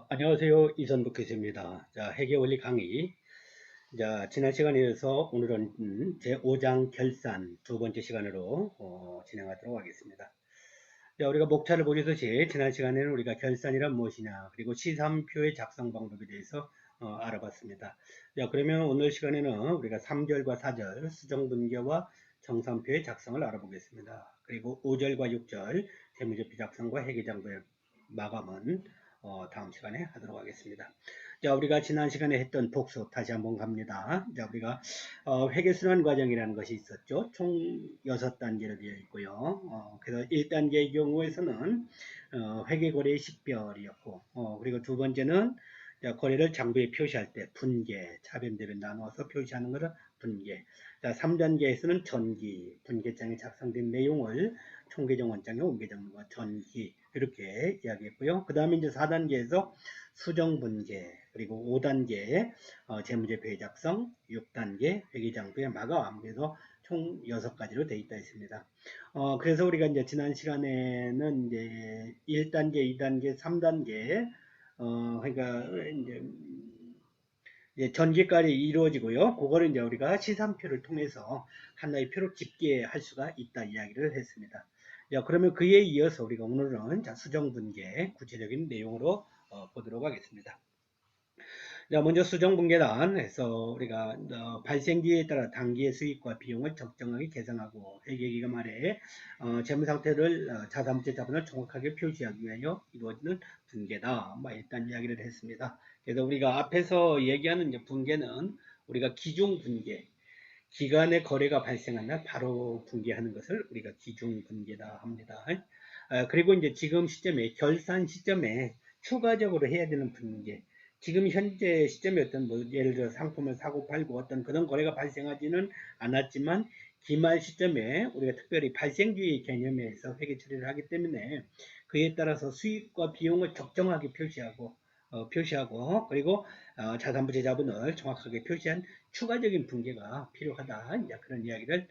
안녕하세요. 이선북 교수입니다. 회계원리 강의. 지난 시간에 이어서 오늘은 제5장 결산 두 번째 시간으로 진행하도록 하겠습니다. 우리가 목차를 보시듯이 지난 시간에는 우리가 결산이란 무엇이냐, 그리고 시산표의 작성 방법에 대해서 알아봤습니다. 그러면 오늘 시간에는 우리가 3절과 4절 수정분계와 정산표의 작성을 알아보겠습니다. 그리고 5절과 6절 재무제표 작성과 회계장부의 마감은 다음 시간에 하도록 하겠습니다. 우리가 지난 시간에 했던 복습 다시 한번 갑니다. 우리가 회계순환 과정이라는 것이 있었죠. 총 6단계로 되어 있고요. 그래서 1단계의 경우에서는 회계거래의 식별이었고, 그리고 두 번째는 거래를 장부에 표시할 때 분계, 차변대변 나누어서 표시하는 것을 분계. 3단계에서는 전기, 분계장에 작성된 내용을 총계정원장에 옮겨정과 전기 이렇게 이야기했고요. 그 다음에 이제 4단계에서 수정분계, 그리고 5단계 재무제표의 작성, 6단계 회계장부의 마감, 그래서 총 6가지로 되어 있다 했습니다. 그래서 우리가 이제 지난 시간에는 이제 1단계, 2단계, 3단계, 그러니까 이제 전기까지 이루어지고요. 그거를 이제 우리가 시산표를 통해서 하나의 표로 집계할 수가 있다 이야기를 했습니다. 그러면 그에 이어서 우리가 오늘은 수정분계 구체적인 내용으로 보도록 하겠습니다. 먼저 수정분계단에서 우리가 발생기에 따라 단기의 수익과 비용을 적정하게 계산하고 회계기간 말에 재무상태를 자산부채 자본을 정확하게 표시하기 위하여 이루어지는 분계다. 일단 이야기를 했습니다. 그래서 우리가 앞에서 얘기하는 이제 분계는 우리가 기중분계, 기간의 거래가 발생한 날 바로 분계하는 것을 우리가 기중분계다 합니다. 그리고 이제 지금 시점에 결산 시점에 추가적으로 해야 되는 분계, 지금 현재 시점에 어떤 예를 들어 상품을 사고 팔고 어떤 그런 거래가 발생하지는 않았지만 기말 시점에 우리가 특별히 발생주의 개념에서 회계 처리를 하기 때문에 그에 따라서 수익과 비용을 적정하게 표시하고 그리고 자산부채 자본을 정확하게 표시한 추가적인 분계가 필요하다. 이제 그런 이야기를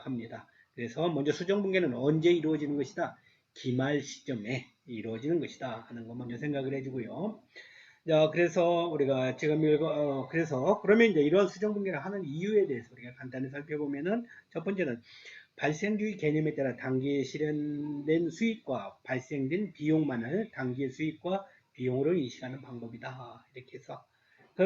합니다. 그래서 먼저 수정분계는 언제 이루어지는 것이다? 기말 시점에 이루어지는 것이다 하는 거 먼저 생각을 해주고요. 그래서 우리가 지금 그래서 그러면 이제 이런 수정분계를 하는 이유에 대해서 우리가 간단히 살펴보면은 첫 번째는 발생주의 개념에 따라 단기에 실현된 수익과 발생된 비용만을 단기의 수익과 비용으로 인식하는 방법이다. 이렇게 해서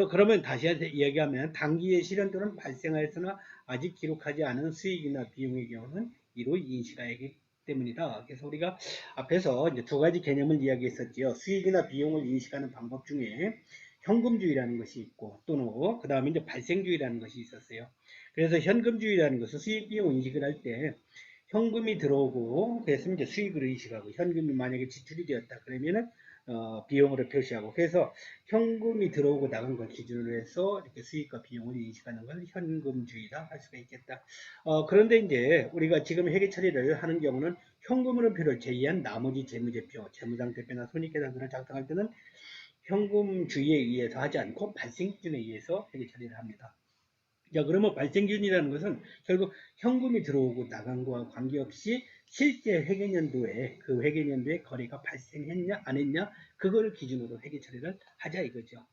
그러면 다시 이야기하면 단기에 실현 또는 발생하였으나 아직 기록하지 않은 수익이나 비용의 경우는 이로 인식하기 때문이다. 그래서 우리가 앞에서 이제 두 가지 개념을 이야기했었지요. 수익이나 비용을 인식하는 방법 중에 현금주의라는 것이 있고 또는 그 다음에 이제 발생주의라는 것이 있었어요. 그래서 현금주의라는 것은 수익 비용 인식을 할 때 현금이 들어오고 그래서 이제 수익을 인식하고 현금이 만약에 지출이 되었다 그러면은 비용으로 표시하고 그래서 현금이 들어오고 나간 걸 기준으로 해서 이렇게 수익과 비용을 인식하는 걸 현금주의다 할 수가 있겠다. 그런데 이제 우리가 지금 회계 처리를 하는 경우는 현금으로 표를 제외한 나머지 재무제표, 재무상태표나 손익계산서를 작성할 때는 현금주의에 의해서 하지 않고 발생기준에 의해서 회계 처리를 합니다. 그러면 발생기준이라는 것은 결국 현금이 들어오고 나간 거와 관계없이 실제 회계년도에 그 회계년도에 거래가 발생했냐 안 했냐 그거를 기준으로 회계 처리를 하자 이거죠.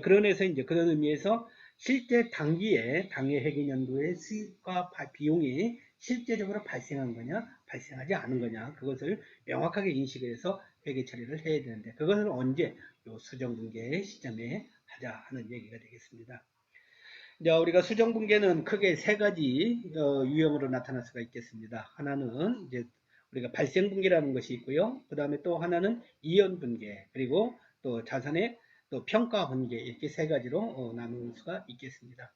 그런 에서 이제 그런 의미에서 실제 당기의 당해 회계년도의 수익과 비용이 실제적으로 발생한 거냐 발생하지 않은 거냐 그것을 명확하게 인식을 해서 회계 처리를 해야 되는데 그것은 언제 요 수정분계의 시점에 하자 하는 얘기가 되겠습니다. 우리가 수정분계는 크게 세 가지 유형으로 나타날 수가 있겠습니다. 하나는 이제 우리가 발생분계라는 것이 있고요. 그 다음에 또 하나는 이연분계, 그리고 또 자산의 또 평가분계 이렇게 세 가지로 나눌 수가 있겠습니다.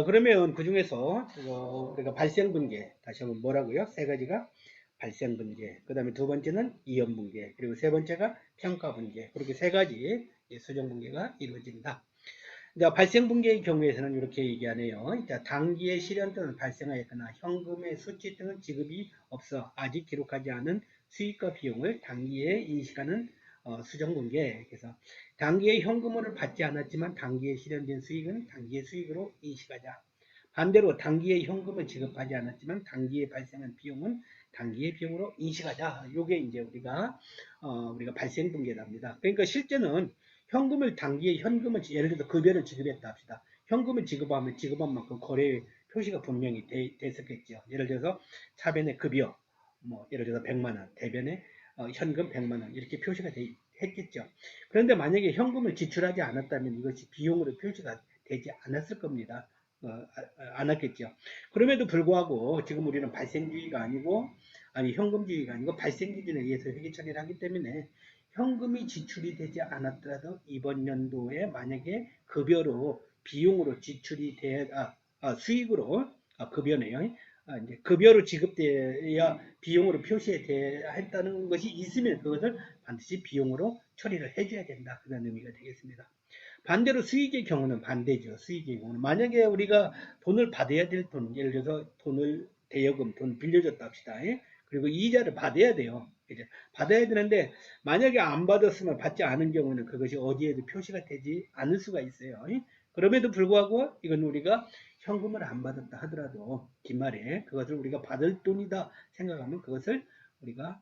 그러면 그 중에서 우리가 발생분계 다시 한번 뭐라고요? 세 가지가 발생분계, 그 다음에 두 번째는 이연분계, 그리고 세 번째가 평가분계 그렇게 세 가지 수정분계가 이루어집니다. 발생분계의 경우에서는 이렇게 얘기하네요. 단기에 실현 또는 발생하였거나 현금의 수치 또는 지급이 없어 아직 기록하지 않은 수익과 비용을 단기에 인식하는 수정분계. 그래서 단기에 현금을 받지 않았지만 단기에 실현된 수익은 단기의 수익으로 인식하자. 반대로 단기에 현금을 지급하지 않았지만 단기에 발생한 비용은 단기의 비용으로 인식하자. 요게 이제 우리가 발생 분계랍니다. 그러니까 실제는 현금을 단기에 현금을 예를 들어 급여를 지급했다 합시다. 현금을 지급하면 지급한 만큼 거래 표시가 분명히 됐었겠죠. 예를 들어서 차변에 급여 뭐 예를 들어서 100만 원, 대변에 현금 100만 원 이렇게 표시가 했겠죠. 그런데 만약에 현금을 지출하지 않았다면 이것이 비용으로 표시가 되지 않았을 겁니다. 않았겠죠. 그럼에도 불구하고 지금 우리는 발생주의가 아니고 현금주의가 아니고 발생기준에 의해서 회계 처리를 하기 때문에 현금이 지출이 되지 않았더라도 이번 연도에 만약에 급여로 비용으로 지출이 수익으로 급여네요. 이제 급여로 지급돼야 비용으로 표시해야 했다는 것이 있으면 그것을 반드시 비용으로 처리를 해줘야 된다. 그런 의미가 되겠습니다. 반대로 수익의 경우는 반대죠. 수익의 경우는 만약에 우리가 돈을 받아야 될 돈, 예를 들어서 돈을 대여금, 돈 빌려줬다 합시다. 그리고 이자를 받아야 돼요. 이제 받아야 되는데 만약에 안 받았으면 받지 않은 경우는 그것이 어디에도 표시가 되지 않을 수가 있어요. 그럼에도 불구하고 이건 우리가 현금을 안 받았다 하더라도 기말에 그것을 우리가 받을 돈이다 생각하면 그것을 우리가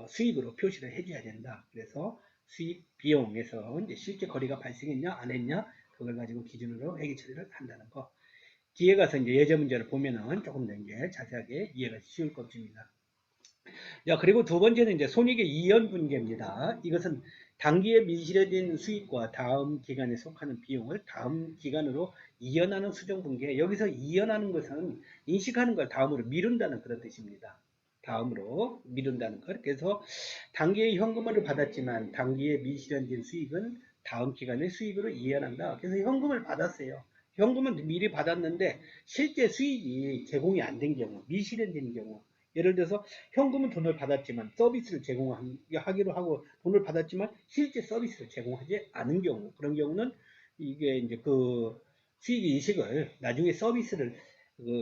수익으로 표시를 해줘야 된다. 그래서 수익 비용에서 이제 실제 거래가 발생했냐 안 했냐 그걸 가지고 기준으로 회계 처리를 한다는 거. 뒤에 가서 이제 예제 문제를 보면은 조금 더 이제 자세하게 이해가 쉬울 것입니다. 자, 그리고 두 번째는 이제 손익의 이연 분계입니다. 이것은 단기에 밀실해진 수익과 다음 기간에 속하는 비용을 다음 기간으로 이연하는 수정 분계. 여기서 이연하는 것은 인식하는 걸 다음으로 미룬다는 그런 뜻입니다. 다음으로 미룬다는 것. 그래서 단기에 현금을 받았지만 단기에 밀실해진 수익은 다음 기간의 수익으로 이연한다. 그래서 현금을 받았어요. 현금은 미리 받았는데 실제 수익이 제공이 안 된 경우, 밀실해진 경우. 예를 들어서 현금은 돈을 받았지만 서비스를 제공하기로 하고 돈을 받았지만 실제 서비스를 제공하지 않은 경우 그런 경우는 이게 이제 그 수익 인식을 나중에 서비스를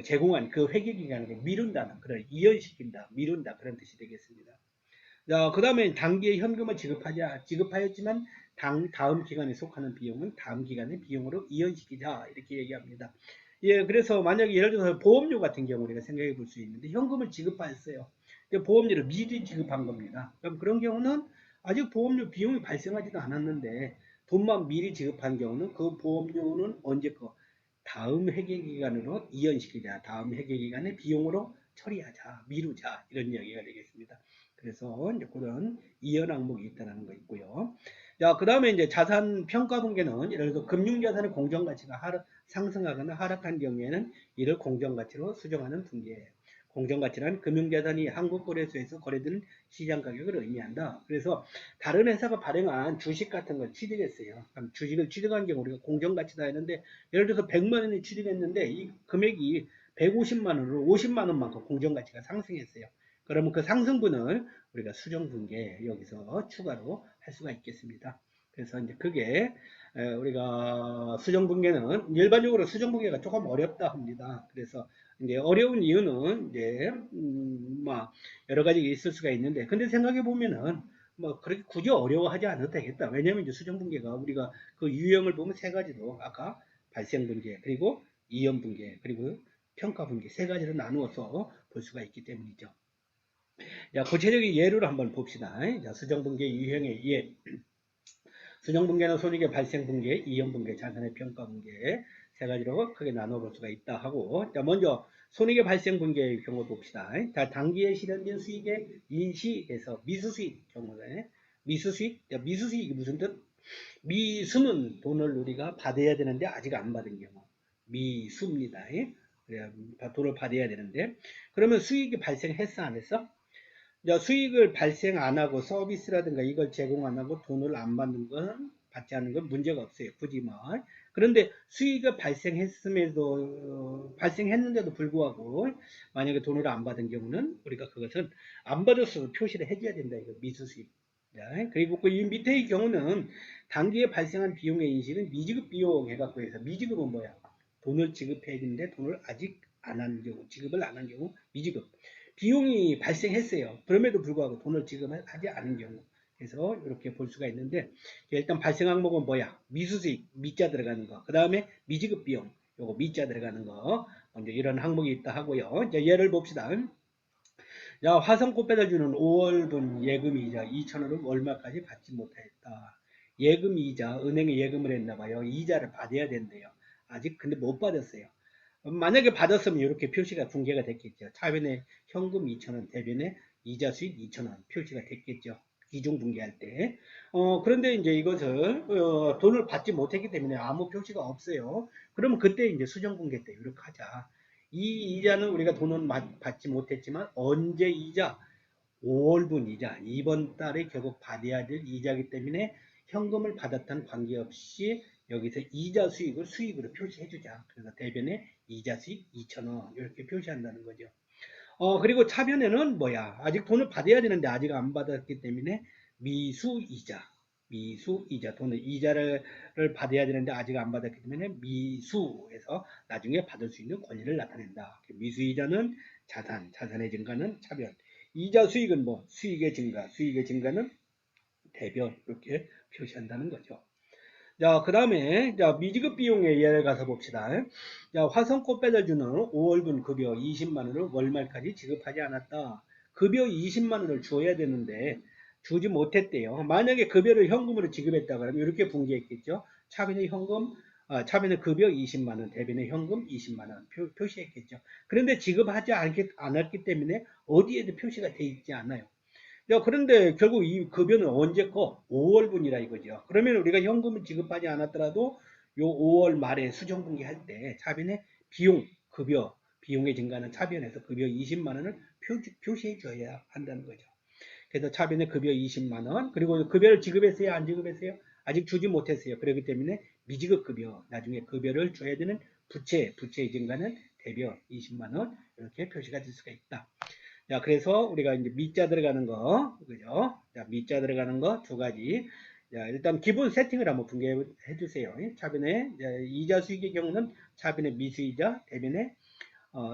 제공한 그 회계 기간을 미룬다는 그런 이연시킨다 미룬다 그런 뜻이 되겠습니다. 자, 그 다음에 단기에 현금을 지급하였지만 다음 기간에 속하는 비용은 다음 기간의 비용으로 이연시키자 이렇게 얘기합니다. 예, 그래서 만약에 예를 들어서 보험료 같은 경우 우리가 생각해 볼 수 있는데 현금을 지급하였어요. 보험료를 미리 지급한 겁니다. 그럼 그런 경우는 아직 보험료 비용이 발생하지도 않았는데 돈만 미리 지급한 경우는 그 보험료는 언제 거 다음 회계기간으로 이연시키자. 다음 회계기간의 비용으로 처리하자. 미루자. 이런 이야기가 되겠습니다. 그래서 이제 그런 이연 항목이 있다는 거 있고요. 자, 그 다음에 이제 자산 평가 분계는 예를 들어 금융자산의 공정가치가 상승하거나 하락한 경우에는 이를 공정가치로 수정하는 분계예요. 공정가치란 금융자산이 한국거래소에서 거래되는 시장 가격을 의미한다. 그래서 다른 회사가 발행한 주식 같은 걸 취득했어요. 그럼 주식을 취득한 경우 우리가 공정가치다 했는데 예를 들어서 100만 원을 취득했는데 이 금액이 150만 원으로 50만 원만큼 공정가치가 상승했어요. 그러면 그 상승분을 우리가 수정분계 여기서 추가로 할 수가 있겠습니다. 그래서 이제 그게 우리가 수정분계는 일반적으로 수정분계가 조금 어렵다 합니다. 그래서 이제 어려운 이유는 이제 여러 가지 있을 수가 있는데 근데 생각해 보면은 뭐 그렇게 굳이 어려워하지 않아도 되겠다. 왜냐하면 이제 수정분계가 우리가 그 유형을 보면 세 가지로 아까 발생분계 그리고 이연분계 그리고 평가분계 세 가지로 나누어서 볼 수가 있기 때문이죠. 자, 구체적인 예를 한번 봅시다. 자, 수정분계 유형의 예. 수정분계는 손익의 발생분계, 이연분계, 자산의 평가분계 세 가지로 크게 나눠볼 수가 있다 하고 자, 먼저 손익의 발생분계의 경우 봅시다. 자, 단기에 실현된 수익의 인시에서 미수수익 경우에 미수수익, 자, 미수수익이 무슨 뜻? 미수는 돈을 우리가 받아야 되는데 아직 안 받은 경우 미수입니다. 돈을 받아야 되는데 그러면 수익이 발생했어 안 했어? 수익을 발생 안 하고 서비스라든가 이걸 제공 안 하고 돈을 안 받는 건 받지 않는 건 문제가 없어요. 굳이 뭐. 그런데 수익을 발생했는데도 불구하고 만약에 돈을 안 받은 경우는 우리가 그것은 안 받았어도 표시를 해줘야 된다. 이거 미수수익. 그리고 이 밑에의 경우는 단기에 발생한 비용의 인식은 미지급 비용 해갖고 해서 미지급은 뭐야? 돈을 지급해야 되는데 돈을 아직 안 한 경우, 지급을 안 한 경우 미지급. 비용이 발생했어요. 그럼에도 불구하고 돈을 지급하지 않은 경우. 그래서 이렇게 볼 수가 있는데 일단 발생 항목은 뭐야? 미수수익, 미자 들어가는 거. 그 다음에 미지급 비용, 요거 미자 들어가는 거. 먼저 이런 항목이 있다 하고요. 이제 예를 봅시다. 야, 화성꽃 빼다주는 5월분 예금이자 2,000원을 월말까지 받지 못했다. 예금이자 은행에 예금을 했나봐요. 이자를 받아야 된대요. 아직 근데 못 받았어요. 만약에 받았으면 이렇게 표시가 붕괴가 됐겠죠. 차변에 현금 2,000원, 대변에 이자 수익 2,000원 표시가 됐겠죠. 기중 붕괴할 때. 그런데 이제 이것을 돈을 받지 못했기 때문에 아무 표시가 없어요. 그러면 그때 이제 수정 붕괴 때 이렇게 하자. 이 이자는 우리가 돈은 받지 못했지만 언제 이자? 5월분 이자. 이번 달에 결국 받아야 될 이자이기 때문에 현금을 받았다는 관계없이 여기서 이자 수익을 수익으로 표시해 주자. 그래서 대변에 이자 수익 2,000원 이렇게 표시한다는 거죠. 그리고 차변에는 뭐야? 아직 돈을 받아야 되는데 아직 안 받았기 때문에 미수이자. 미수이자. 돈을 이자를 받아야 되는데 아직 안 받았기 때문에 미수에서 나중에 받을 수 있는 권리를 나타낸다. 미수이자는 자산, 자산의 증가는 차변. 이자 수익은 뭐? 수익의 증가, 수익의 증가는 대변. 이렇게 표시한다는 거죠. 자, 그 다음에, 자, 미지급 비용의 예를 가서 봅시다. 자, 화성꽃 빼다주는 5월분 급여 20만원을 월말까지 지급하지 않았다. 급여 20만원을 줘야 되는데, 주지 못했대요. 만약에 급여를 현금으로 지급했다 그러면 이렇게 붕괴했겠죠. 차변의 현금, 차변의 급여 20만원, 대변의 현금 20만원 표시했겠죠. 그런데 지급하지 않았기 때문에 어디에도 표시가 돼 있지 않아요. 야, 그런데 결국 이 급여는 언제 거? 5월분이라 이거죠. 그러면 우리가 현금을 지급하지 않았더라도 요 5월 말에 수정분기 할 때 차변에 비용, 급여, 비용의 증가는 차변에서 급여 20만 원을 표시해 줘야 한다는 거죠. 그래서 차변에 급여 20만 원, 그리고 급여를 지급했어요? 안 지급했어요? 아직 주지 못했어요. 그렇기 때문에 미지급 급여, 나중에 급여를 줘야 되는 부채의 증가는 대변 20만 원 이렇게 표시가 될 수가 있다. 자, 그래서 우리가 이제 미자 들어가는 거, 그죠? 자, 미자 들어가는 거 두 가지. 자, 일단 기본 세팅을 한번 분개해 주세요. 차변에 이자 수익의 경우는 차변에 미수이자, 대변에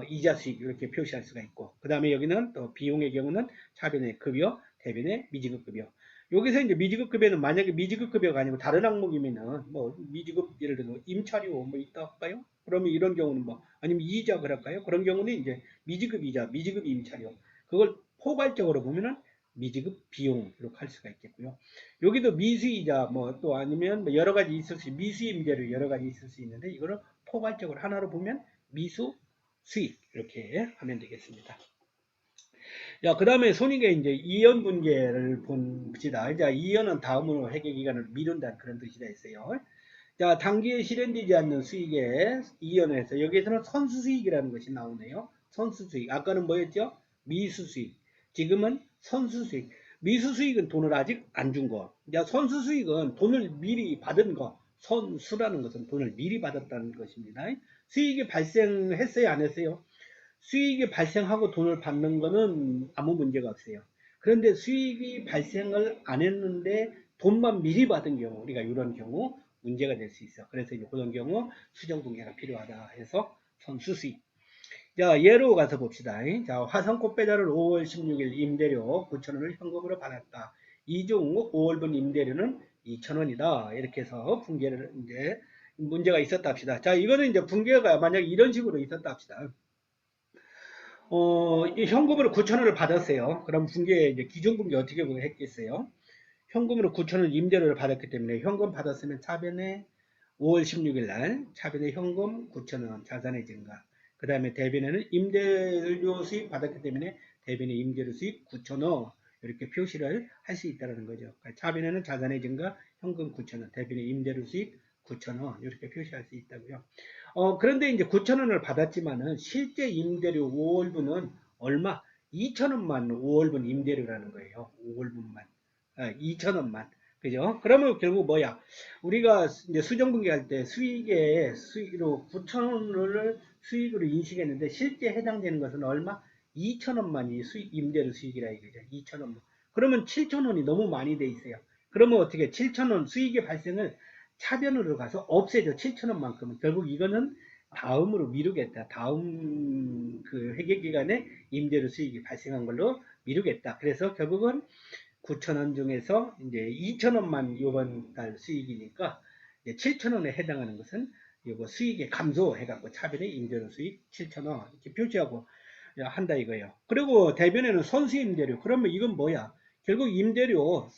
이자 수익 이렇게 표시할 수가 있고, 그 다음에 여기는 또 비용의 경우는 차변에 급여, 대변에 미지급 급여. 여기서 이제 미지급 급여는 만약에 미지급 급여가 아니고 다른 항목이면은 뭐 미지급 예를 들어 임차료 뭐 있다 할까요? 그러면 이런 경우는 뭐 아니면 이자 그럴까요? 그런 경우는 이제 미지급 이자, 미지급 임차료 그걸 포괄적으로 보면은 미지급 비용 이렇게 할 수가 있겠고요. 여기도 미수이자 뭐 또 아니면 뭐 여러 가지 있을 수 미수임대료 여러 가지 있을 수 있는데 이거를 포괄적으로 하나로 보면 미수 수익 이렇게 하면 되겠습니다. 자, 그 다음에 손익의 이제 이연 분계를 봅시다. 자, 이연은 다음으로 회계 기간을 미룬다는 그런 뜻이라 했어요. 자, 단기에 실현되지 않는 수익의 이연에서 여기에서는 선수 수익이라는 것이 나오네요. 선수 수익. 아까는 뭐였죠? 미수 수익. 지금은 선수 수익. 미수 수익은 돈을 아직 안 준 거. 자, 선수 수익은 돈을 미리 받은 거. 선수라는 것은 돈을 미리 받았다는 것입니다. 수익이 발생했어요, 안 했어요? 수익이 발생하고 돈을 받는 거는 아무 문제가 없어요. 그런데 수익이 발생을 안 했는데 돈만 미리 받은 경우, 우리가 이런 경우 문제가 될 수 있어. 그래서 이제 그런 경우 수정공개가 필요하다 해서 선수수익. 자, 예로 가서 봅시다. 자, 화성꽃 배달을 5월 16일 임대료 9,000원을 현금으로 받았다. 이중 5월분 임대료는 2,000원이다. 이렇게 해서 붕괴를 이제 문제가 있었다 합시다. 자, 이거는 이제 붕괴가 만약 이런 식으로 있었다 합시다. 이 현금으로 9,000원을 받았어요. 그럼 붕괴, 이제 기존분괴 어떻게 했겠어요? 현금으로 9,000원 임대료를 받았기 때문에 현금 받았으면 차변에 5월 16일 날 차변에 현금 9,000원 자산의 증가. 그 다음에 대변에는 임대료 수익 받았기 때문에 대변의 임대료 수익 9,000원 이렇게 표시를 할 수 있다는 거죠. 그러니까 차변에는 자산의 증가 현금 9,000원, 대변의 임대료 수익 9,000원 이렇게 표시할 수 있다고요. 그런데 이제 9,000원을 받았지만은 실제 임대료 5월분은 얼마? 2,000원만 5월분 임대료라는 거예요. 5월분만. 2,000원만. 그죠? 그러면 결국 뭐야? 우리가 이제 수정분기할 때 수익으로 9,000원을 수익으로 인식했는데 실제 해당되는 것은 얼마? 2,000원만이 임대료 수익이라 이거죠. 2,000원만. 그러면 7,000원이 너무 많이 돼 있어요. 그러면 어떻게 7,000원 수익의 발생을 차변으로 가서 없애죠. 7,000원만큼은. 결국 이거는 다음으로 미루겠다. 다음 그 회계기간에 임대료 수익이 발생한 걸로 미루겠다. 그래서 결국은 9,000원 중에서 이제 2,000원만 이번 달 수익이니까 7,000원에 해당하는 것은 이거 수익의 감소해갖고 차변의 임대료 수익 7,000원 이렇게 표시하고 한다 이거예요. 그리고 대변에는 선수임대료. 그러면 이건 뭐야? 결국 임대료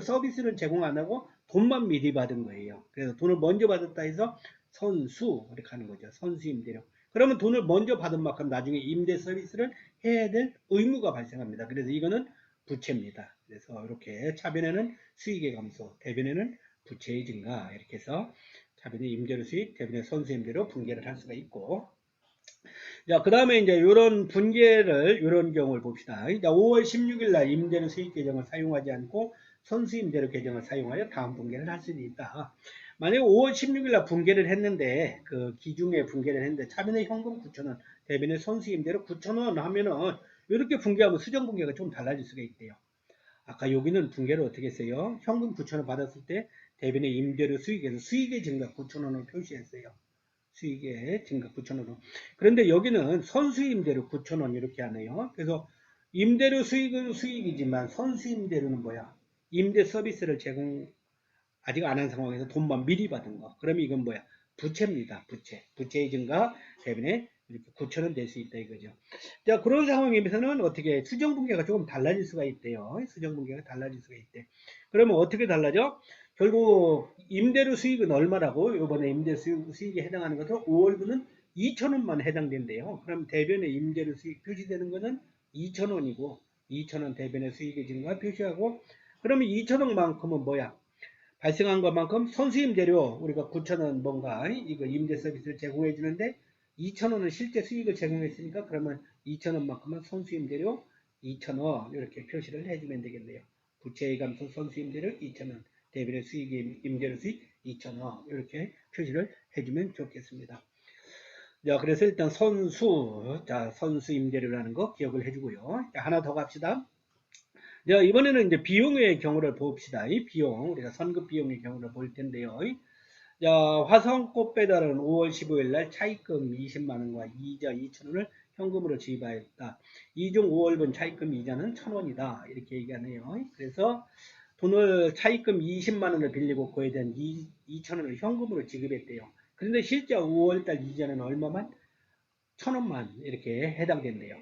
서비스를 제공 안 하고 돈만 미리 받은 거예요. 그래서 돈을 먼저 받았다 해서 선수 이렇게 하는 거죠. 선수임대료. 그러면 돈을 먼저 받은 만큼 나중에 임대 서비스를 해야 될 의무가 발생합니다. 그래서 이거는 부채입니다. 그래서 이렇게 차변에는 수익의 감소, 대변에는 부채의 증가 이렇게 해서 차변의 임대료 수익, 대변의 선수임대료 분개를 할 수가 있고, 자, 그 다음에 이제 이런 분개를, 이런 경우를 봅시다. 자, 5월 16일 날 임대료 수익 계정을 사용하지 않고 선수임대료 계정을 사용하여 다음 분개를 할 수도 있다. 만약에 5월 16일 날 분개를 했는데, 그 기중에 분개를 했는데, 차변의 현금 9,000원, 대변의 선수임대료 9,000원 하면은, 이렇게 분개하면 수정 분개가 좀 달라질 수가 있대요. 아까 여기는 분개를 어떻게 했어요? 현금 9,000원 받았을 때, 대변의 임대료 수익에서 수익의 증가 9,000원을 표시했어요. 수익의 증가 9,000원으로. 그런데 여기는 선수임대료 9,000원 이렇게 하네요. 그래서 임대료 수익은 수익이지만 선수임대료는 뭐야? 임대 서비스를 제공 아직 안 한 상황에서 돈만 미리 받은 거. 그러면 이건 뭐야? 부채입니다. 부채. 부채의 증가 대변에 이렇게 9,000원 될 수 있다 이거죠. 자, 그런 상황에서는 어떻게 수정분계가 조금 달라질 수가 있대요. 수정분계가 달라질 수가 있대. 그러면 어떻게 달라져? 결국 임대료 수익은 얼마라고? 이번에 임대 수익에 해당하는 것은 5월분은 2,000원만 해당된대요. 그럼 대변의 임대료 수익 표시되는 것은 2,000원이고 2,000원 대변의 수익의 증가 표시하고, 그러면 2,000원만큼은 뭐야? 발생한 것만큼 선수임대료 우리가 9,000원 뭔가 이거 임대 서비스를 제공해 주는데 2,000원은 실제 수익을 제공했으니까 그러면 2,000원만큼은 선수임대료 2,000원 이렇게 표시를 해주면 되겠네요. 부채의 감소 선수임대료 2,000원, 대변의 수익 임대료 수익 2,000원 이렇게 표시를 해주면 좋겠습니다. 자, 그래서 일단 선수임대료라는 거 기억을 해주고요. 자, 하나 더 갑시다. 자, 이번에는 이제 비용의 경우를 봅시다. 이 비용, 우리가 선급 비용의 경우를 볼 텐데요. 자, 화성꽃 배달은 5월 15일 날 차입금 20만원과 이자 2,000원을 현금으로 지급하였다. 이중 5월분 차입금 이자는 1,000원이다. 이렇게 얘기하네요. 그래서 돈을 차입금 20만원을 빌리고 그에 대한 2,000원을 현금으로 지급했대요. 그런데 실제 5월달 이자는 얼마만? 1,000원만 이렇게 해당된대요.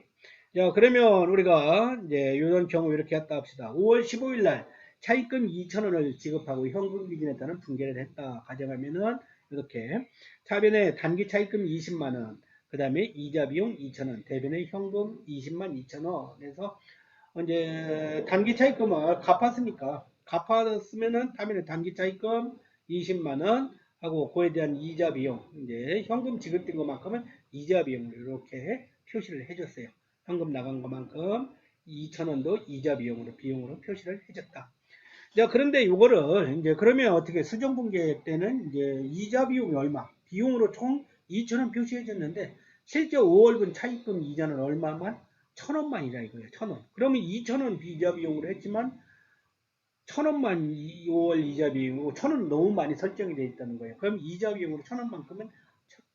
자, 그러면 우리가 이제 이런 경우 이렇게 했다 합시다. 5월 15일 날 차입금 2,000원을 지급하고 현금 기준에 따른 분개를 했다 가정하면은 이렇게 차변에 단기 차입금 20만원, 그 다음에 이자 비용 2,000원, 대변에 현금 20만 2천원 해서 이제 단기 차입금을 갚았으면은 다음에는 단기 차입금 20만원 하고 그에 대한 이자 비용, 이제 현금 지급된 것만큼은 이자 비용을 이렇게 표시를 해줬어요. 현금 나간 것만큼 2,000원도 이자 비용으로 표시를 해줬다. 자, 그런데 이거를 이제 그러면 어떻게 수정분계 때는 이제 이자 비용이 얼마? 비용으로 총 2,000원 표시해줬는데 실제 5월분 차입금 이자는 얼마만? 1,000원만이라 이거예요. 1,000원. 그러면 2,000원 이자 비용으로 했지만 1,000원만 5월 이자 비용이고 1,000원 너무 많이 설정이 되어 있다는 거예요. 그럼 이자 비용으로 1,000원만큼은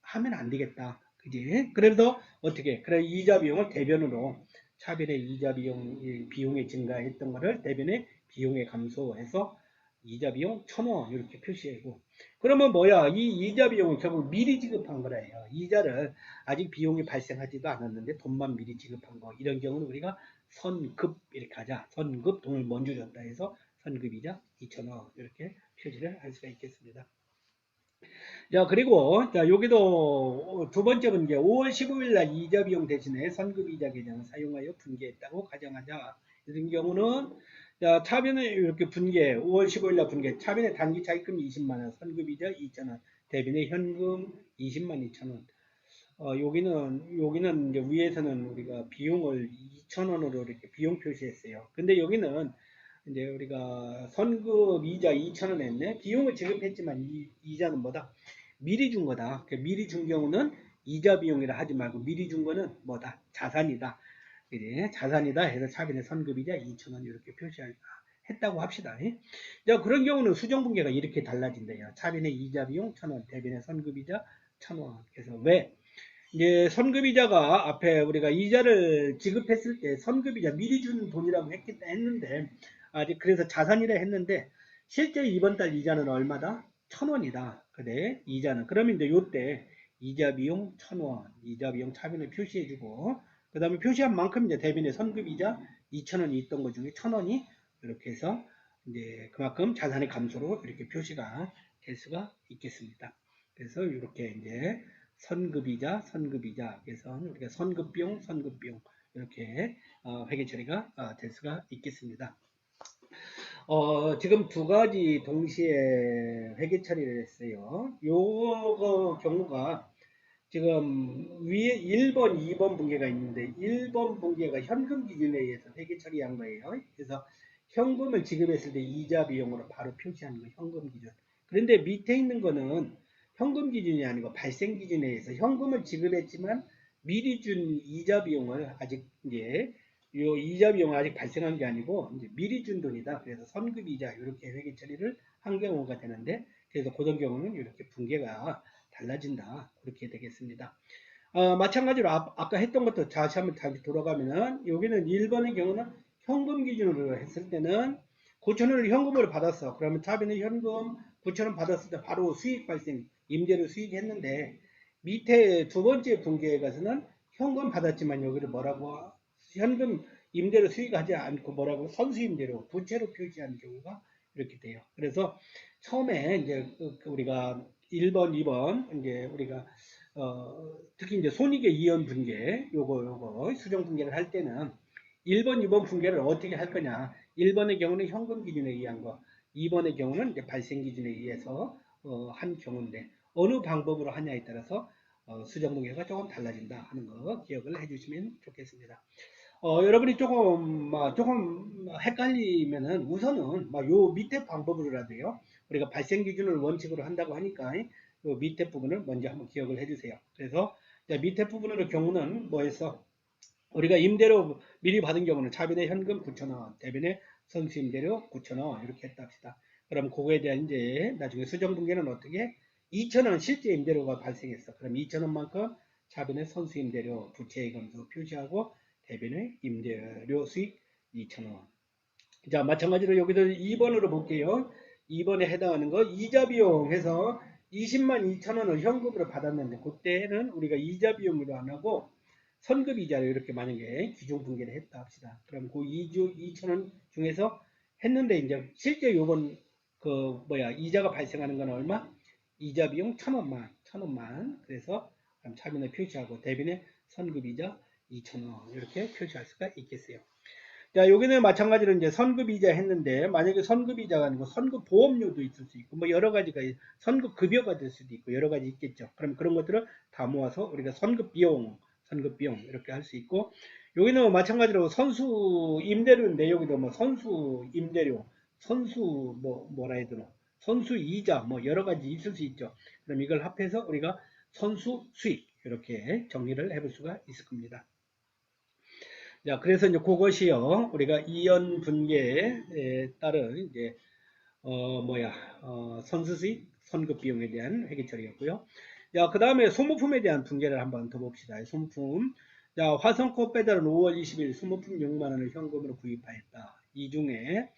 하면 안 되겠다. 그지? 그래서 어떻게? 그래 이자 비용을 대변으로 차변의 이자 비용이 증가했던 거를 대변의 비용에 감소해서 이자 비용 1,000원 이렇게 표시하고, 그러면 뭐야? 이 이자 비용은 결국 미리 지급한 거래요. 이자를 아직 비용이 발생하지도 않았는데 돈만 미리 지급한 거. 이런 경우는 우리가 선급 이렇게 하자. 선급 돈을 먼저 줬다 해서 선급이자 2,000원 이렇게 표시를 할 수가 있겠습니다. 자, 그리고, 자, 여기도 두 번째 분계, 5월 15일 날 이자 비용 대신에 선급이자 계정을 사용하여 분개했다고 가정하자. 이런 경우는, 자, 차변에 이렇게 분개, 5월 15일 날 분개, 차변에 단기 차입금 20만원, 선급이자 2,000원, 대변에 현금 20만 2천원. 여기는 이제 위에서는 우리가 비용을 2,000원으로 이렇게 비용 표시했어요. 근데 여기는 이제 우리가 선급 이자 2,000원 했네. 비용을 지급했지만 이자는 뭐다? 미리 준 거다. 미리 준 경우는 이자 비용이라 하지 말고 미리 준 거는 뭐다? 자산이다. 그래, 자산이다 해서 차변에 선급이자 2,000원 이렇게 표시했다고 합시다. 자, 그런 경우는 수정분계가 이렇게 달라진대요. 차변에 이자 비용 1,000원, 대변에 선급이자 1,000원. 그래서 왜? 이제 선급이자가 앞에 우리가 이자를 지급했을 때 선급이자 미리 준 돈이라고 했는데 아직 그래서 자산이라 했는데 실제 이번 달 이자는 얼마다? 1,000원이다. 그래 이자는 그러면 이제 요때 이자 비용 1,000원 이자 비용 차변을 표시해주고 그 다음에 표시한 만큼 이제 대변에 선급이자 2,000원이 있던 것 중에 1,000원이 이렇게 해서 이제 그만큼 자산의 감소로 이렇게 표시가 될 수가 있겠습니다. 그래서 이렇게 이제 선급이자 그래서 우리가 선급비용 이렇게 회계 처리가 될 수가 있겠습니다. 지금 두 가지 동시에 회계 처리를 했어요. 요거 경우가 지금 위에 1번, 2번 분계가 있는데 1번 분계가 현금 기준에 의해서 회계 처리한 거예요. 그래서 현금을 지급했을 때 이자 비용으로 바로 표시하는 거 현금 기준. 그런데 밑에 있는 거는 현금 기준이 아니고 발생 기준에 의해서 현금을 지급했지만 미리 준 이자 비용을 아직 이제 요 이자 비용은 아직 발생한 게 아니고 이제 미리 준 돈이다. 그래서 선급 이자 이렇게 회계 처리를 한 경우가 되는데 그래서 그런 경우는 이렇게 분계가 달라진다. 그렇게 되겠습니다. 마찬가지로 아까 했던 것도 다시 한번 돌아가면은 여기는 1번의 경우는 현금 기준으로 했을 때는 9,000원을 현금으로 받았어. 그러면 자비는 현금 9,000원 받았을 때 바로 수익 발생, 임대료 수익했는데 밑에 두 번째 분기에 가서는 현금 받았지만 여기를 뭐라고 현금 임대료 수익하지 않고 뭐라고 선수임대료 부채로 표시하는 경우가 이렇게 돼요. 그래서 처음에 이제 우리가 1번, 2번 이제 우리가 특히 이제 손익의 이연 분계 요거 수정 분계를 할 때는 1번, 2번 분계를 어떻게 할 거냐? 1번의 경우는 현금 기준에 의한 거, 2번의 경우는 이제 발생 기준에 의해서 한 경우인데 어느 방법으로 하냐에 따라서 수정 분계가 조금 달라진다 하는 거 기억을 해주시면 좋겠습니다. 여러분이 조금 헷갈리면은 우선은 요 밑에 방법으로라도요. 우리가 발생 기준을 원칙으로 한다고 하니까 요 밑에 부분을 먼저 한번 기억을 해주세요. 그래서 밑에 부분으로 경우는 뭐해서 우리가 임대료 미리 받은 경우는 차변의 현금 9,000원, 대변의 선수임대료 9,000원 이렇게 했다 합시다. 그럼 그거에 대한 이제 나중에 수정 분계는 어떻게 2,000원 실제 임대료가 발생했어. 그럼 2,000원만큼 차변의 선수임대료 부채의 검수 표시하고 대변의 임대료 수익 2,000원. 자, 마찬가지로 여기도 2번으로 볼게요. 2번에 해당하는 거 이자 비용 해서 20만 2천원을 현금으로 받았는데 그때는 우리가 이자 비용으로 안 하고 선급 이자를 이렇게 만약에 기준 분계를 했다 합시다. 그럼 그 2천원 중에서 했는데 이제 실제 요번 이자가 발생하는 건 얼마? 이자 비용 1,000원만 그래서 차변에 표시하고 대변에 선급 이자 2,000원 이렇게 표시할 수가 있겠어요. 자, 여기는 마찬가지로 이제 선급이자 했는데, 만약에 선급이자가 아니고 선급보험료도 있을 수 있고, 뭐 여러 가지가, 선급급여가 될 수도 있고, 여러 가지 있겠죠. 그럼 그런 것들을 다 모아서 우리가 선급비용, 이렇게 할 수 있고, 여기는 마찬가지로 선수 임대료인데, 여기도 뭐 선수 임대료, 선수 뭐라 해야 되나, 선수 이자, 뭐 여러 가지 있을 수 있죠. 그럼 이걸 합해서 우리가 선수 수익, 이렇게 정리를 해볼 수가 있을 겁니다. 자, 그래서 이제 그것이요, 우리가 이연 분계에 따른 이제 선수 수익, 선급 비용에 대한 회계 처리였고요. 자, 그 다음에 소모품에 대한 분계를 한번 더 봅시다. 소모품. 자, 화성컵 배달은 5월 20일 소모품 6만 원을 현금으로 구입하였다. 이 중에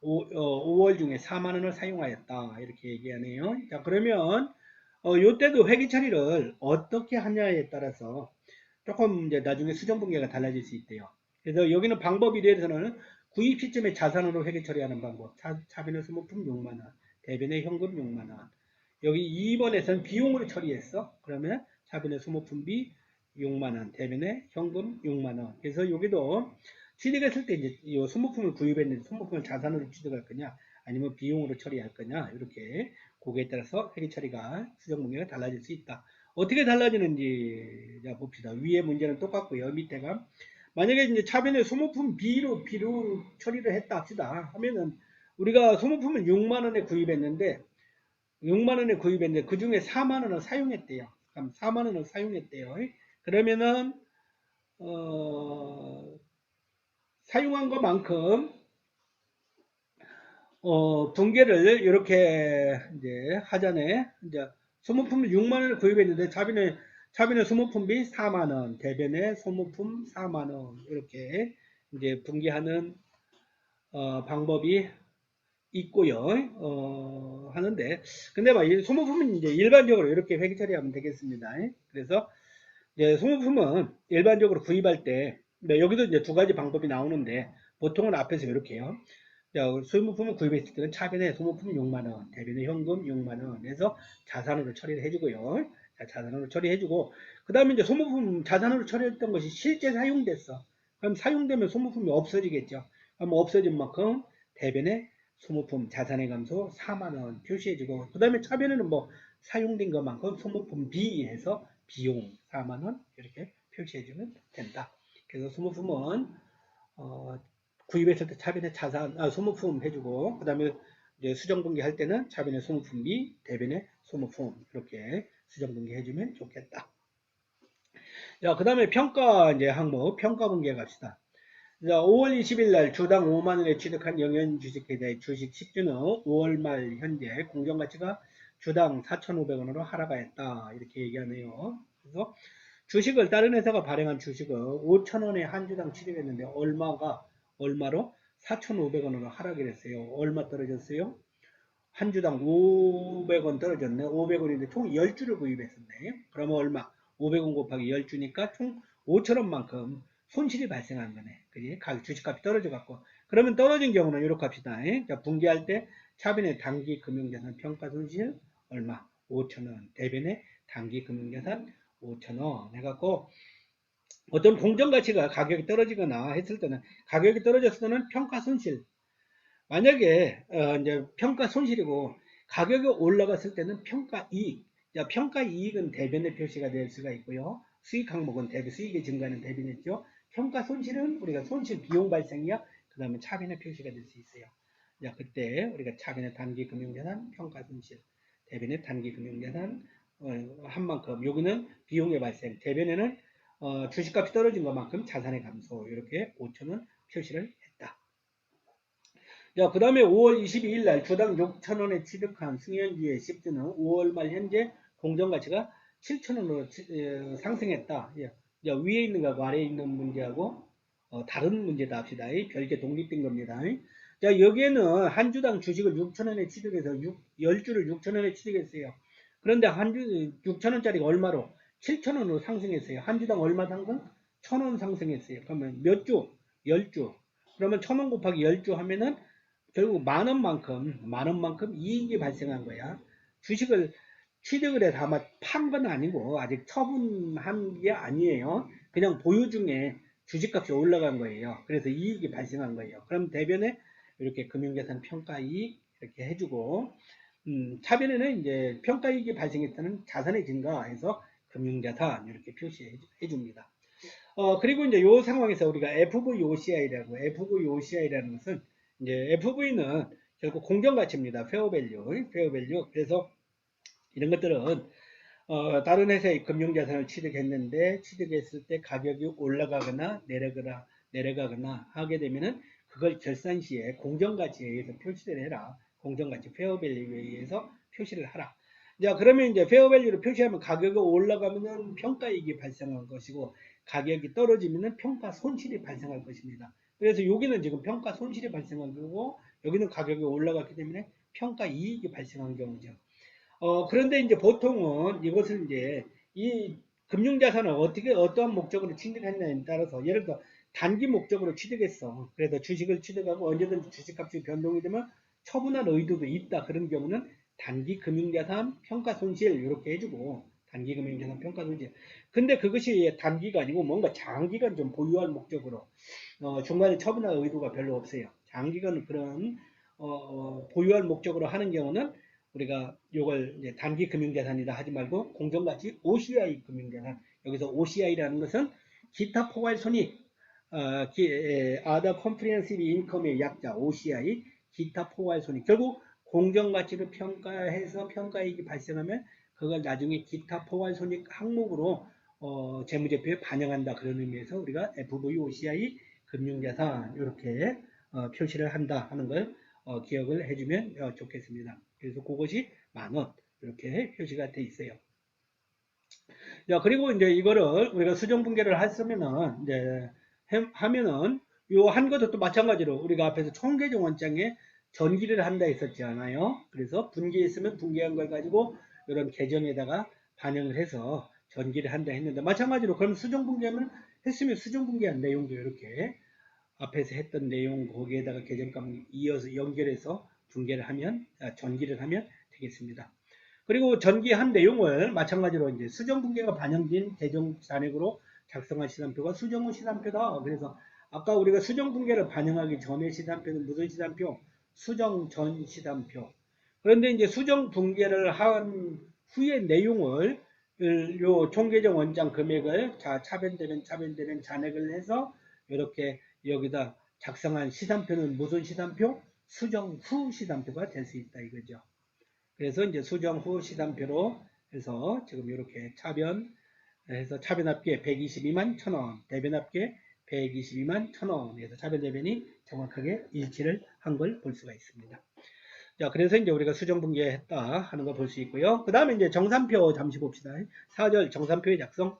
5월 중에 4만 원을 사용하였다. 이렇게 얘기하네요. 자, 그러면 요때도 회계 처리를 어떻게 하냐에 따라서 조금 이제 나중에 수정 분계가 달라질 수 있대요. 그래서 여기는 방법에 대해서는 구입 시점에 자산으로 회계 처리하는 방법. 차변의 소모품 6만원, 대변의 현금 6만원. 여기 2번에서는 비용으로 처리했어. 그러면 차변의 소모품비 6만원, 대변의 현금 6만원. 그래서 여기도 취득했을 때 이제 이 소모품을 구입했는데 소모품을 자산으로 취득할 거냐, 아니면 비용으로 처리할 거냐, 이렇게 그거에 따라서 회계 처리가 수정 분계가 달라질 수 있다. 어떻게 달라지는지 봅시다. 위에 문제는 똑같고요. 밑에가 만약에 이제 차변의 소모품 비로 처리를 했다 합시다. 하면은 우리가 소모품을 6만 원에 구입했는데 그 중에 4만 원을 사용했대요. 그럼 4만 원을 사용했대요. 그러면은 사용한 것만큼 분계를 이렇게 이제 하자네. 이제 소모품을 6만 원을 구입했는데 차변의 소모품비 4만 원, 대변의 소모품 4만 원 이렇게 이제 분계하는 방법이 있고요. 하는데 근데 막 소모품은 이제 일반적으로 이렇게 회계 처리하면 되겠습니다. 그래서 이제 소모품은 일반적으로 구입할 때, 네, 여기도 이제 두 가지 방법이 나오는데, 보통은 앞에서 이렇게 해요. 소모품을 구입했을 때는 차변에 소모품 6만원, 대변에 현금 6만원 해서 자산으로 처리를 해주고요. 자, 자산으로 처리해주고, 그 다음에 이제 소모품 자산으로 처리했던 것이 실제 사용됐어. 그럼 사용되면 소모품이 없어지겠죠. 그럼 없어진 만큼 대변에 소모품 자산의 감소 4만원 표시해주고, 그 다음에 차변에는 뭐 사용된 것만큼 소모품 B 해서 비용 4만원 이렇게 표시해주면 된다. 그래서 소모품은 구입했을 때 차변에 소모품 해주고, 그 다음에 이제 수정분기 할 때는 차변에 소모품 비, 대변에 소모품 이렇게 수정분기 해주면 좋겠다. 자, 그 다음에 평가 이제 항목 평가 분기에 갑시다. 자, 5월 20일 날 주당 5만 원에 취득한 영연 주식회사의 주식 10주는 5월 말 현재 공정가치가 주당 4,500원으로 하락하였다. 이렇게 얘기하네요. 그래서 주식을 다른 회사가 발행한 주식을 5,000원에 한 주당 취득했는데 얼마로? 4,500원으로 하락을 했어요. 얼마 떨어졌어요? 한 주당 500원 떨어졌네. 500원인데 총 10주를 구입했었네. 그러면 얼마? 500원 곱하기 10주니까 총 5,000원만큼 손실이 발생한 거네. 그지? 주식값이 떨어져 갖고. 그러면 떨어진 경우는 이렇게 합시다. 자, 분기할 때 차변의 단기 금융자산 평가 손실 얼마? 5,000원. 대변의 단기 금융자산 5,000원 해갖고 어떤 공정가치가 가격이 떨어지거나 했을 때는 가격이 떨어졌을 때는 평가 손실. 만약에 이제 평가 손실이고 가격이 올라갔을 때는 평가 이익. 자, 평가 이익은 대변의 표시가 될 수가 있고요. 수익 항목은 대비 수익의 증가는 대변했죠. 평가 손실은 우리가 손실 비용 발생이야. 그 다음에 차변의 표시가 될 수 있어요. 자, 그때 우리가 차변의 단기 금융자산 평가 손실, 대변의 단기 금융자산 한 만큼. 여기는 비용의 발생. 대변에는 주식값이 떨어진 것만큼 자산의 감소. 이렇게 5,000원 표시를 했다. 자, 그 다음에 5월 22일 날 주당 6,000원에 취득한 승현주의 10주는 5월 말 현재 공정가치가 7,000원으로 상승했다. 예. 자, 위에 있는 거하고 아래에 있는 문제하고 다른 문제다 합시다. 별개 독립된 겁니다. 자, 여기에는 한 주당 주식을 6,000원에 취득해서 10주를 6,000원에 취득했어요. 그런데 한 주 6,000원짜리가 얼마로? 7,000원으로 상승했어요. 한 주당 얼마 상승? 1,000원 상승했어요. 그러면 몇 주? 10주. 그러면 1,000원 곱하기 10주 하면은 결국 만 원만큼 이익이 발생한 거야. 주식을 취득을 해서 아마 판 건 아니고 아직 처분한 게 아니에요. 그냥 보유 중에 주식값이 올라간 거예요. 그래서 이익이 발생한 거예요. 그럼 대변에 이렇게 금융자산 평가이익 이렇게 해주고, 차변에는 이제 평가이익이 발생했다는 자산의 증가해서 금융자산 이렇게 표시해 줍니다. 그리고 이제 이 상황에서 우리가 FVOCI라는 것은 이제 FV는 결국 공정가치입니다. 페어밸류. 그래서 이런 것들은 다른 회사의 금융자산을 취득했는데 취득했을 때 가격이 올라가거나 내려가거나 하게 되면은 그걸 결산 시에 공정가치에 의해서 표시를 해라. 공정가치 페어밸류에 의해서 표시를 하라. 자, 그러면 이제 페어밸류를 표시하면 가격이 올라가면은 평가이익이 발생할 것이고 가격이 떨어지면은 평가 손실이 발생할 것입니다. 그래서 여기는 지금 평가 손실이 발생한 거고 여기는 가격이 올라갔기 때문에 평가 이익이 발생한 경우죠. 그런데 이제 보통은 이것을 이제 이 금융자산을 어떠한 목적으로 취득했냐에 따라서 예를 들어 단기 목적으로 취득했어. 그래서 주식을 취득하고 언제든지 주식값이 변동이 되면 처분할 의도도 있다. 그런 경우는 단기 금융자산 평가 손실 이렇게 해주고 단기 금융자산 평가 손실. 근데 그것이 단기가 아니고 뭔가 장기간 좀 보유할 목적으로 중간에 처분할 의도가 별로 없어요. 장기간 그런 보유할 목적으로 하는 경우는 우리가 이걸 이제 단기 금융자산이다 하지 말고 공정가치 OCI 금융자산. 여기서 OCI라는 것은 기타 포괄 손익, Other Comprehensive Income의 약자 OCI, 기타 포괄 손익. 결국 공정가치를 평가해서 평가이익이 발생하면 그걸 나중에 기타 포괄 손익 항목으로 재무제표에 반영한다. 그런 의미에서 우리가 FVOCI 금융자산 이렇게 표시를 한다 하는 걸 기억을 해주면 좋겠습니다. 그래서 그것이 만원 이렇게 표시가 돼 있어요. 자, 그리고 이제 이거를 우리가 수정 분계를 했으면은 이제 하면은 요 한 것도 또 마찬가지로 우리가 앞에서 총계정 원장에 전기를 한다 했었지 않아요? 그래서 분기했으면 분기한 걸 가지고 이런 계정에다가 반영을 해서 전기를 한다 했는데 마찬가지로 그럼 수정분기하면 했으면 수정분기한 내용도 이렇게 앞에서 했던 내용 거기에다가 계정값 이어서 연결해서 분계를 하면 전기를 하면 되겠습니다. 그리고 전기한 내용을 마찬가지로 이제 수정분계가 반영된 계정 잔액으로 작성한 시산표가 수정 후 시산표다. 그래서 아까 우리가 수정분계를 반영하기 전에 시산표는 무슨 시산표? 수정 전 시산표. 그런데 이제 수정분계를 한 후의 내용을 요 총계정 원장 금액을 차변되는 잔액을 해서 이렇게 여기다 작성한 시산표는 무슨 시산표? 수정 후 시산표가 될 수 있다 이거죠. 그래서 이제 수정 후 시단표로 해서 지금 이렇게 차변해서 차변합계 122만 1,000원, 대변합계 122만 1,000원 해서 차변 대변이 정확하게 일치를 한 걸 볼 수가 있습니다. 자, 그래서 이제 우리가 수정분계했다 하는 거 볼 수 있고요. 그 다음에 이제 정산표 잠시 봅시다. 4절 정산표의 작성.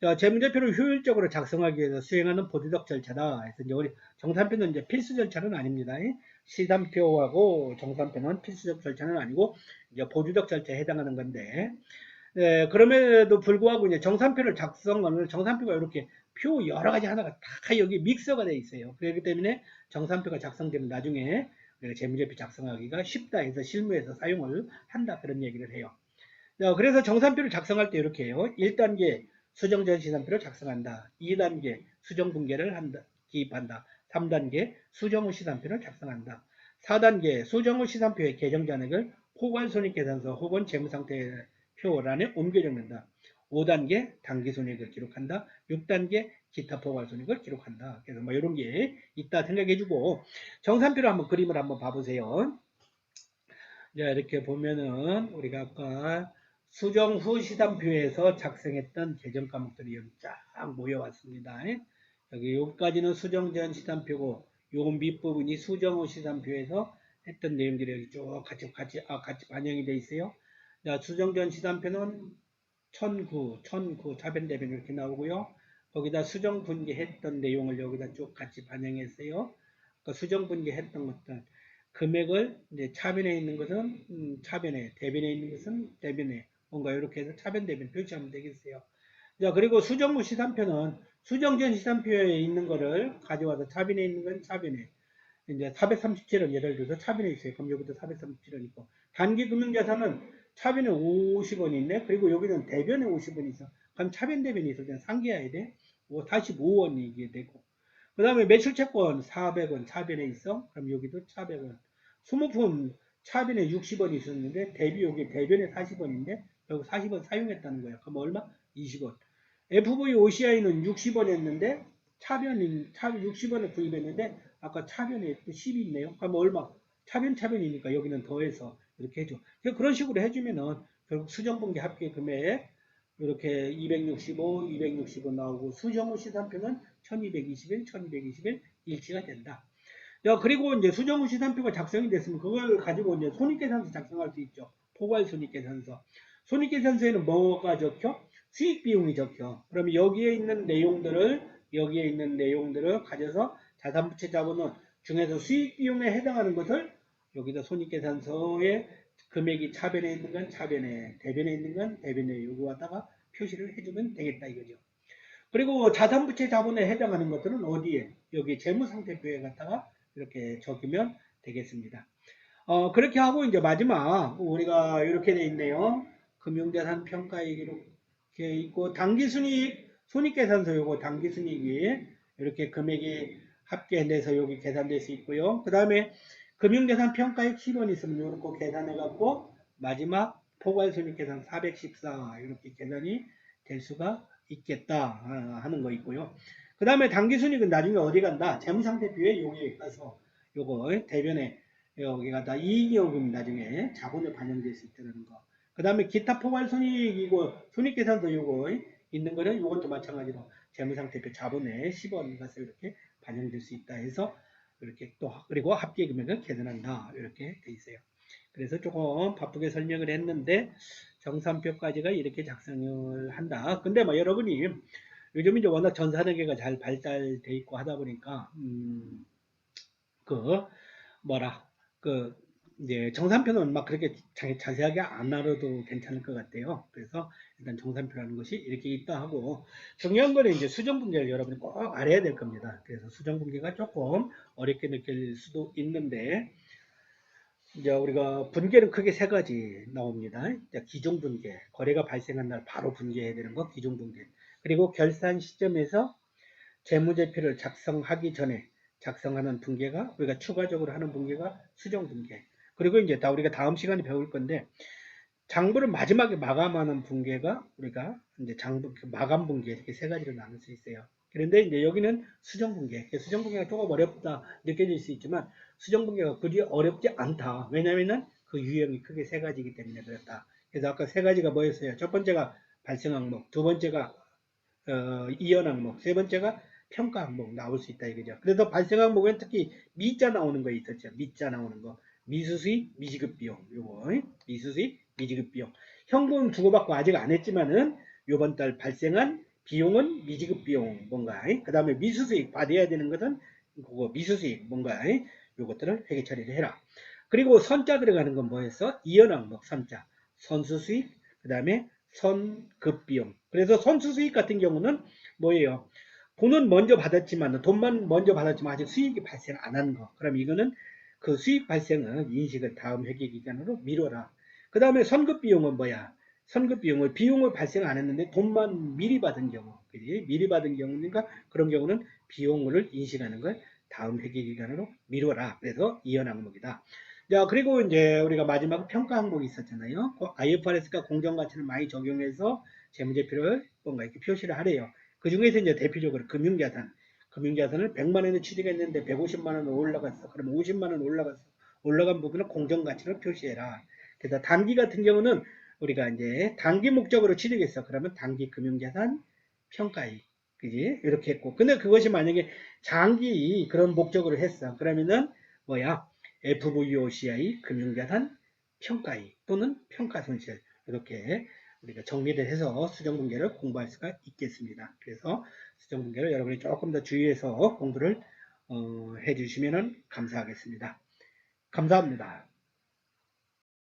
자, 재무제표를 효율적으로 작성하기 위해서 수행하는 보조적 절차다. 그래서 이제 우리 정산표는 이제 필수 절차는 아닙니다. 시산표하고 정산표는 필수적 절차는 아니고 이제 보조적 절차에 해당하는 건데, 그럼에도 불구하고 이제 정산표를 작성하는 정산표가 이렇게 표 여러 가지 하나가 다 여기 믹서가 되어 있어요. 그렇기 때문에 정산표가 작성되면 나중에 재무제표 작성하기가 쉽다 해서 실무에서 사용을 한다 그런 얘기를 해요. 자, 그래서 정산표를 작성할 때 이렇게 해요. 1단계 수정전 시산표를 작성한다. 2단계 수정분계를 기입한다. 3단계 수정후 시산표를 작성한다. 4단계 수정후 시산표의 계정잔액을 포괄손익계산서 혹은 재무상태표란에 옮겨 적는다. 5단계 당기손익을 기록한다. 6단계 기타 포괄손익을 기록한다. 그래서 뭐 이런 게 있다 생각해주고 정산표를 한번 그림을 한번 봐보세요. 자, 이렇게 보면은 우리가 아까 수정 후 시단표에서 작성했던 계정 과목들이 여기 쫙 모여왔습니다. 여기까지는 수정 전 시단표고 요 밑부분이 수정 후 시단표에서 했던 내용들이 여기 쭉 같이 반영이 되어 있어요. 자, 수정 전 시단표는 1009 차변 대변 이렇게 나오고요. 거기다 수정 분기했던 내용을 여기다 쭉 같이 반영했어요. 그 수정 분기했던 것들 금액을 이제 차변에 있는 것은 차변에, 대변에 있는 것은 대변에, 뭔가 이렇게 해서 차변 대변 표시하면 되겠어요. 자, 그리고 수정 후 시산표는 수정 전 시산표에 있는 거를 가져와서 차변에 있는 건 차변에, 이제 437원 예를 들어서 차변에 있어요. 그럼 여기도 437원 있고, 단기 금융자산은 차변에 50원이 있네. 그리고 여기는 대변에 50원이 있어. 그럼 차변 대변이 있을 때는 상기해야 돼. 45원이 이게 되고. 그 다음에 매출채권 400원 차변에 있어. 그럼 여기도 400원. 소모품 차변에 60원이 있었는데 대비 여기 대변에 40원인데 여기 40원 사용했다는 거야. 그럼 얼마? 20원. FV OCI는 60원 했는데 차변 60원에 구입했는데 아까 차변에 또 10이 있네요. 그럼 얼마? 차변이니까 여기는 더해서 이렇게 해줘. 그런 식으로 해주면은 결국 수정분기 합계 금액 이렇게 265 나오고 수정후 시산표는 1221 일치가 된다. 자, 그리고 이제 수정후 시산표가 작성이 됐으면 그걸 가지고 이제 손익계산서 작성할 수 있죠. 포괄 손익계산서. 손익계산서에는 뭐가 적혀? 수익 비용이 적혀. 그러면 여기에 있는 내용들을 가져서 자산부채 자본은 중에서 수익 비용에 해당하는 것을 여기다 손익계산서에 금액이 차변에 있는 건 차변에, 대변에 있는 건 대변에 요거 갖다가 표시를 해주면 되겠다 이거죠. 그리고 자산부채 자본에 해당하는 것들은 어디에? 여기 재무상태표에 갖다가 이렇게 적으면 되겠습니다. 그렇게 하고 이제 마지막 우리가 이렇게 돼 있네요. 금융자산 평가액 이렇게 있고 당기순이익 손익계산서 요거 당기순이익이 이렇게 금액이 합계돼서 여기 계산될 수 있고요. 그 다음에 금융자산 평가액 10원 있으면 이렇게 계산해 갖고 마지막 포괄손익계산 414 이렇게 계산이 될 수가 있겠다 하는 거 있고요. 그 다음에 당기순이익은 나중에 어디 간다? 재무상태표에 여기 가서 요거 대변에 여기가 다 이익이익금이 나중에 자본에 반영될 수 있다는 거. 그 다음에 기타 포괄손익이고 손익계산서 요거 있는 거는 요것도 마찬가지로 재무상태표 자본에 10원 가서 이렇게 반영될 수 있다 해서 이렇게 또 그리고 합계금액을 계산한다 이렇게 돼 있어요. 그래서 조금 바쁘게 설명을 했는데 정산표까지가 이렇게 작성을 한다. 근데 뭐 여러분이 요즘 이제 워낙 전산회계가 잘 발달돼 있고 하다 보니까 그 뭐라 그 이제 정산표는 막 그렇게 자세하게 안 알아도 괜찮을 것 같아요. 그래서 일단 정산표라는 것이 이렇게 있다 하고, 중요한 거는 이제 수정분계를 여러분이 꼭 알아야 될 겁니다. 그래서 수정분계가 조금 어렵게 느낄 수도 있는데, 이제 우리가 분계는 크게 세 가지 나옵니다. 기종분계, 거래가 발생한 날 바로 분계해야 되는 거 기종분계. 그리고 결산 시점에서 재무제표를 작성하기 전에 작성하는 분계가, 우리가 추가적으로 하는 분계가 수정분계. 그리고 이제 우리가 다음 시간에 배울 건데, 장부를 마지막에 마감하는 분계가 우리가 이제 마감 분계, 이렇게 세 가지로 나눌 수 있어요. 그런데 이제 여기는 수정 분계. 수정 분계가 조금 어렵다 느껴질 수 있지만, 수정 분계가 그리 어렵지 않다. 왜냐면은 그 유형이 크게 세 가지이기 때문에 그렇다. 그래서 아까 세 가지가 뭐였어요? 첫 번째가 발생 항목, 두 번째가 이연 항목, 세 번째가 평가 항목 나올 수 있다 이거죠. 그래서 발생 항목은 특히 미자 나오는 거 있었죠. 미자 나오는 거. 미수수익, 미지급 비용. 요거 미수수익, 미지급 비용. 현금 주고받고 아직 안 했지만은 요번 달 발생한 비용은 미지급 비용 뭔가. 그 다음에 미수수익 받아야 되는 것은 그거 미수수익 뭔가. 요것들을 회계 처리를 해라. 그리고 선자 들어가는 건 뭐였어? 이연 항목 선자. 선수수익, 그 다음에 선급비용. 그래서 선수수익 같은 경우는 뭐예요? 돈은 먼저 받았지만, 돈만 먼저 받았지만 아직 수익이 발생 안 한 거. 그럼 이거는 그 수익 발생은 인식을 다음 회계 기간으로 미뤄라. 그 다음에 선급비용은 뭐야? 선급비용을, 비용을 발생 안 했는데 돈만 미리 받은 경우. 그지? 미리 받은 경우니까 그런 경우는 비용을 인식하는 걸 다음 회계 기간으로 미뤄라. 그래서 이연 항목이다. 자, 그리고 이제 우리가 마지막 평가 항목이 있었잖아요. IFRS가 공정가치를 많이 적용해서 재무제표를 뭔가 이렇게 표시를 하래요. 그 중에서 이제 대표적으로 금융자산을 100만 원에 취득했는데 150만 원 올라갔어. 그러면 50만 원 올라갔어. 올라간 부분은 공정가치를 표시해라. 그래서 단기 같은 경우는 우리가 이제 단기 목적으로 취득했어. 그러면 단기 금융자산 평가익. 그지? 이렇게 했고. 근데 그것이 만약에 장기 그런 목적으로 했어. 그러면은 뭐야? FVOCI 금융자산 평가익 또는 평가손실. 이렇게 우리가 정리를 해서 수정분계를 공부할 수가 있겠습니다. 그래서 수정분계를 여러분이 조금 더 주의해서 공부를 해주시면 감사하겠습니다. 감사합니다.